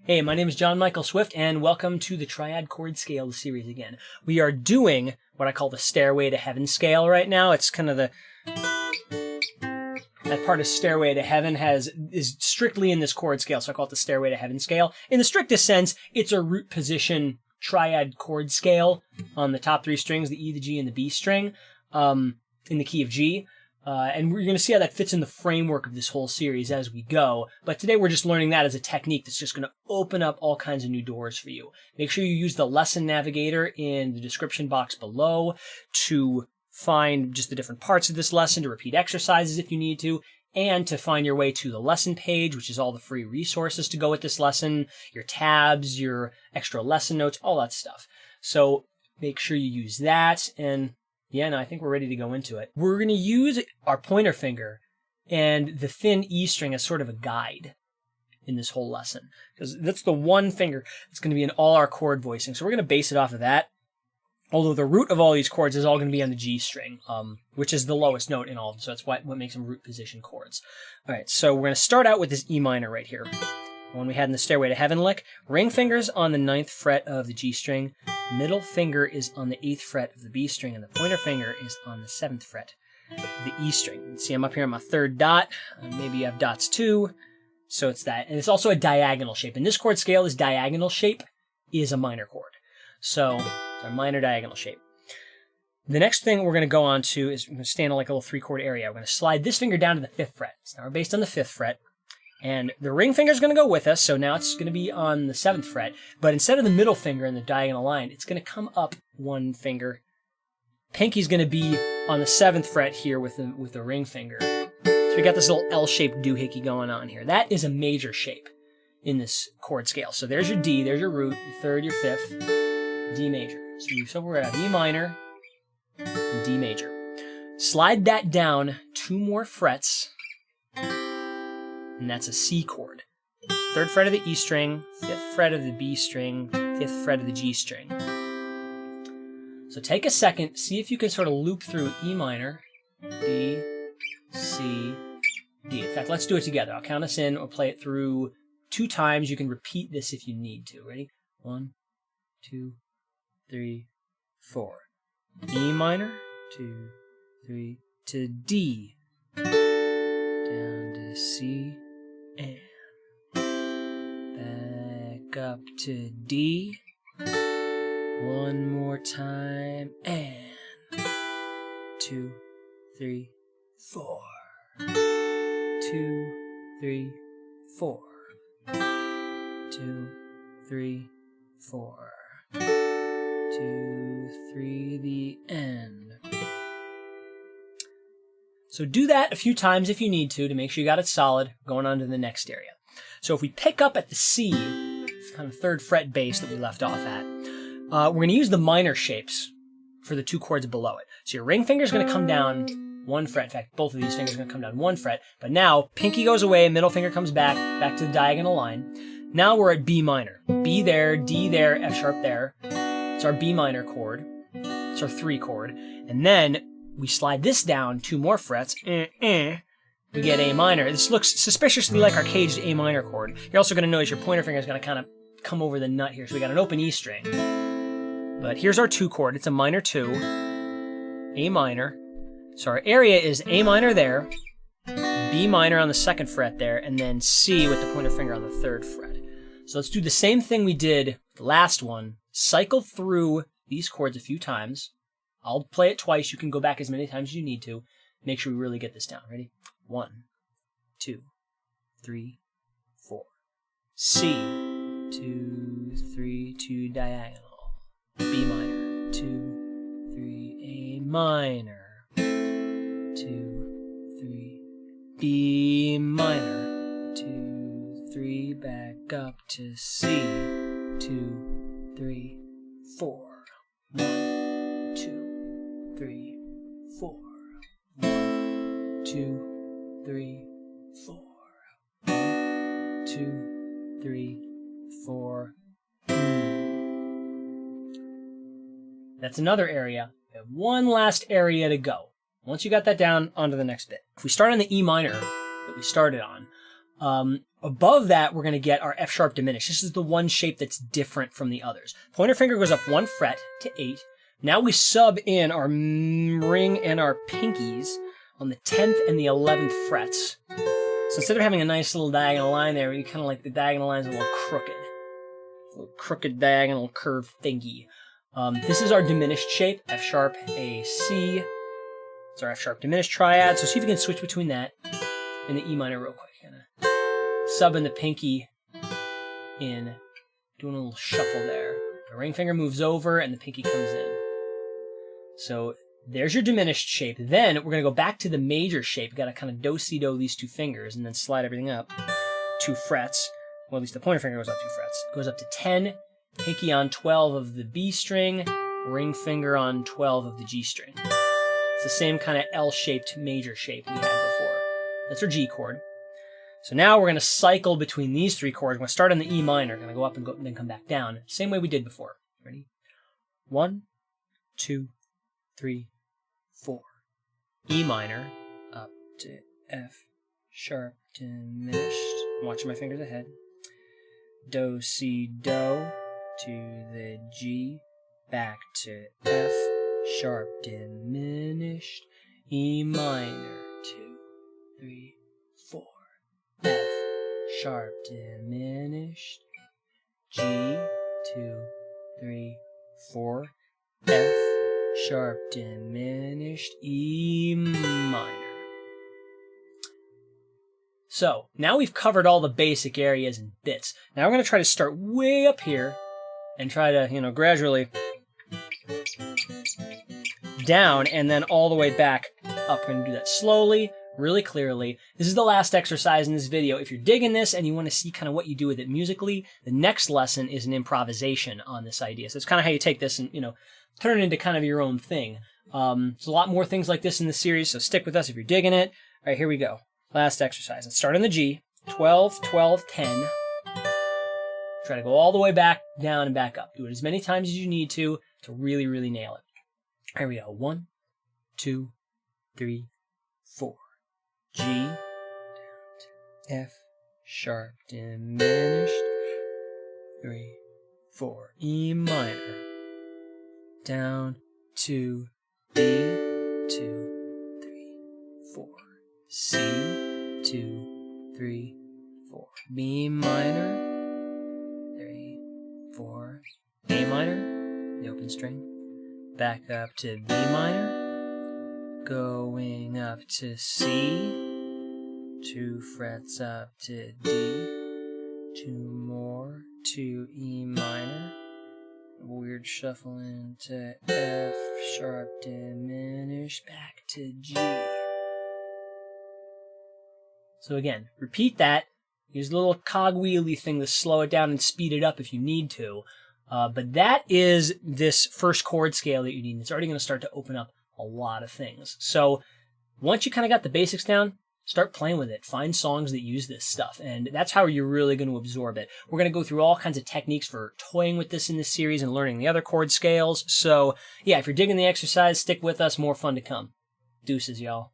Hey, my name is John Michael Swift, and welcome to the Triad Chord Scale series again. We are doing what I call the Stairway to Heaven scale right now. It's kind of that part of Stairway to Heaven is strictly in this chord scale, so I call it the Stairway to Heaven scale. In the strictest sense, it's a root position triad chord scale on the top three strings, the E, the G, and the B string, in the key of G. And we're going to see how that fits in the framework of this whole series as we go. But today we're just learning that as a technique that's just going to open up all kinds of new doors for you. Make sure you use the lesson navigator in the description box below to find just the different parts of this lesson, to repeat exercises if you need to, and to find your way to the lesson page, which is all the free resources to go with this lesson, your tabs, your extra lesson notes, all that stuff. So make sure you use that, and yeah, no, I think we're ready to go into it. We're going to use our pointer finger and the thin E string as sort of a guide in this whole lesson, because that's the one finger that's going to be in all our chord voicing. So we're going to base it off of that, although the root of all these chords is all going to be on the G string, which is the lowest note in all of them, so that's what makes them root position chords. All right, so we're going to start out with this E minor right here, the one we had in the Stairway to Heaven lick. Ring finger's on the 9th fret of the G string, middle finger is on the 8th fret of the B string, and the pointer finger is on the 7th fret of the E string. See, I'm up here on my third dot. Maybe you have dots too. So it's that. And it's also a diagonal shape. In this chord scale, this diagonal shape is a minor chord. So it's our minor diagonal shape. The next thing we're going to go on to is we're going to stand on like a little 3-chord area. We're going to slide this finger down to the 5th fret. So now we're based on the 5th fret. And the ring finger is going to go with us, so now it's going to be on the 7th fret. But instead of the middle finger in the diagonal line, it's going to come up one finger. Pinky's going to be on the 7th fret here with the ring finger. So we got this little L-shaped doohickey going on here. That is a major shape in this chord scale. So there's your D, there's your root, your 3rd, your 5th, D major. So we're at E minor, and D major. Slide that down 2 more frets, and that's a C chord. 3rd fret of the E string, 5th fret of the B string, 5th fret of the G string. So take a second, see if you can sort of loop through E minor, D, C, D. In fact, let's do it together. I'll count us in. We'll play it through 2 times. You can repeat this if you need to. Ready? 1, 2, 3, 4. E minor, 2, 3, to D, down to C, and back up to D, one more time, and 2, 3, 4, 2, 3, 4, 2, 3, 4, 2, 3, the end. So do that a few times if you need to make sure you got it solid, going on to the next area. So if we pick up at the C, kind of 3rd fret bass that we left off at, we're going to use the minor shapes for the 2 chords below it. So your ring finger is going to come down 1 fret. In fact, both of these fingers are going to come down 1 fret. But now, pinky goes away, middle finger comes back to the diagonal line. Now we're at B minor. B there, D there, F sharp there. It's our B minor chord. It's our 3 chord. And then we slide this down 2 more frets. We get A minor. This looks suspiciously like our caged A minor chord. You're also going to notice your pointer finger is going to kind of come over the nut here. So we got an open E string. But here's our 2 chord. It's a minor 2, A minor. So our area is A minor there, B minor on the 2nd fret there, and then C with the pointer finger on the 3rd fret. So let's do the same thing we did the last one. Cycle through these chords a few times. I'll play it twice. You can go back as many times as you need to. Make sure we really get this down. Ready? 1, 2, 3, 4. C, 2, 3, 2, diagonal. B minor, 2, 3, A minor. 2, 3, B minor. 2, 3, back up to C. 2, 3, 4. 1, 2, 3, 4. 1, 2, 3, 4. 1, 2, 3, 4. That's another area. We have one last area to go. Once you got that down, on to the next bit. If we start on the E minor that we started on, above that, we're going to get our F sharp diminished. This is the one shape that's different from the others. Pointer finger goes up 1 fret to 8. Now we sub in our ring and our pinkies on the 10th and the 11th frets. So instead of having a nice little diagonal line there, we kind of like the diagonal line's a little crooked. A little crooked diagonal curve thingy. This is our diminished shape, F sharp, A, C. It's our F sharp diminished triad. So see if you can switch between that and the E minor real quick. Subbing the pinky in, doing a little shuffle there. The ring finger moves over and the pinky comes in. So there's your diminished shape. Then we're going to go back to the major shape. You've got to kind of do-si-do these 2 fingers and then slide everything up 2 frets. Well, at least the pointer finger goes up 2 frets. It goes up to 10, pinky on 12 of the B string, ring finger on 12 of the G string. It's the same kind of L-shaped major shape we had before. That's our G chord. So now we're going to cycle between these 3 chords. We're going to start on the E minor. Going to go up and then come back down. Same way we did before. Ready? 1, 2, 3, 4. E minor up to F sharp diminished. I'm watching my fingers ahead. Do, Si, Do to the G. Back to F sharp diminished. E minor 2, 3, 4. F sharp diminished, G 2, 3, 4, F sharp diminished, E minor. So now we've covered all the basic areas and bits. Now we're going to try to start way up here and try to, gradually down and then all the way back up. We're going to do that slowly, really clearly. This is the last exercise in this video. If you're digging this and you want to see kind of what you do with it musically, the next lesson is an improvisation on this idea. So it's kind of how you take this and, turn it into kind of your own thing. There's a lot more things like this in the series, so stick with us if you're digging it. All right, here we go. Last exercise. Let's start on the G. 12, 12, 10. Try to go all the way back, down, and back up. Do it as many times as you need to really, really nail it. Here we go. 1, 2, 3, 4. G, down to F, sharp, diminished, 3, 4. E minor, down to B, 2, 3, 4. C, 2, 3, 4. B minor, 3, 4. A minor, the open string. Back up to B minor, going up to C. 2 frets up to D, 2 more to E minor, weird shuffle into F, sharp diminished, back to G. So again, repeat that. Use a little cogwheely thing to slow it down and speed it up if you need to. But that is this first chord scale that you need. It's already going to start to open up a lot of things. So once you kind of got the basics down, start playing with it. Find songs that use this stuff, and that's how you're really going to absorb it. We're going to go through all kinds of techniques for toying with this in this series and learning the other chord scales. So yeah, if you're digging the exercise, stick with us. More fun to come. Deuces, y'all.